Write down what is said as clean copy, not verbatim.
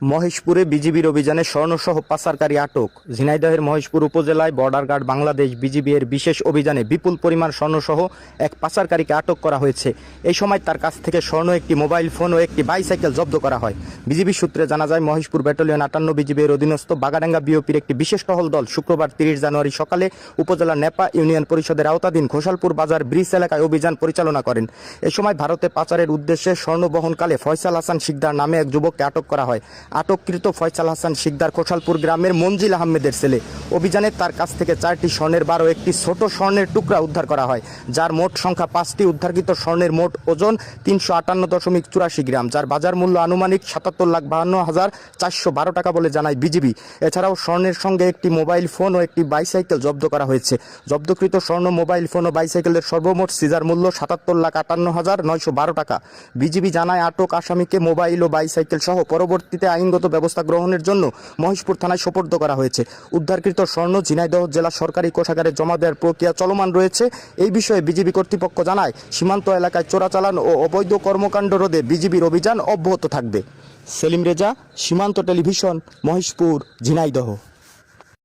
মহেশপুরে বিজিবির অভিযানে স্বর্ণসহ পাচারকারী আটক। ঝিনাইদহের মহেশপুর উপজেলায় বর্ডার গার্ড বাংলাদেশ বিজিবি এর বিশেষ অভিযানে বিপুল পরিমাণ স্বর্ণসহ এক পাচারকারীকে আটক করা হয়েছে। এই সময় তার কাছ থেকে স্বর্ণ, একটি মোবাইল ফোন ও একটি বাইসাইকেল জব্দ করা হয়। বিজিবি সূত্রে জানা যায়, মহেশপুর ব্যাটালিয়ন 58 বিজিবি এর অধীনস্থ বাগাডাঙ্গা বিওপির একটি বিশেষ টহল দল শুক্রবার 30 জানুয়ারি সকালে উপজেলার নেপা ইউনিয়ন পরিষদের আওতাধীন ঘোষালপুর বাজার ব্রিজ এলাকায় অভিযান পরিচালনা করেন। এ সময় ভারতে পাচারের উদ্দেশ্যে স্বর্ণ বহনকালে ফয়সাল হাসান শিকদার নামে এক যুবককে আটক করা হয়। আটককৃত ফয়সাল হাসান শিকদার ঘোষালপুর গ্রামের মঞ্জিল আহমেদের ছেলে। অভিযানে তার কাছ থেকে 4টি স্বর্ণের বার ও একটি ছোট স্বর্ণের টুকরা উদ্ধার করা হয়, যার মোট সংখ্যা 5টি। উদ্ধারকৃত স্বর্ণের মোট ওজন 358.84 গ্রাম, যার বাজার মূল্য আনুমানিক 77,52,412 টাকা বলে জানায় বিজিবি। এছাড়াও স্বর্ণের সঙ্গে একটি মোবাইল ফোন ও একটি বাইসাইকেল জব্দ করা হয়েছে। জব্দকৃত স্বর্ণ, মোবাইল ফোন ও বাইসাইকেলের সর্বমোট সিজার মূল্য 77,58,912 টাকা। বিজিবি জানায়, আটক আসামিকে মোবাইল ও বাইসাইকেল সহ পরবর্তীতে আইনগত ব্যবস্থা গ্রহণের জন্য মহেশপুর থানায় সোপর্দ করা হয়েছে। উদ্ধারকৃত স্বর্ণ ঝিনাইদহ জেলা সরকারি কোষাগারে জমা দেওয়ার প্রক্রিয়া চলমান রয়েছে। এই বিষয়ে বিজিবি কর্তৃপক্ষ জানায়, সীমান্ত এলাকায় চোরাচালান ও অবৈধ কর্মকাণ্ড রোধে বিজিবির অভিযান অব্যাহত থাকবে। সেলিম রেজা, সীমান্ত টেলিভিশন, মহেশপুর, ঝিনাইদহ।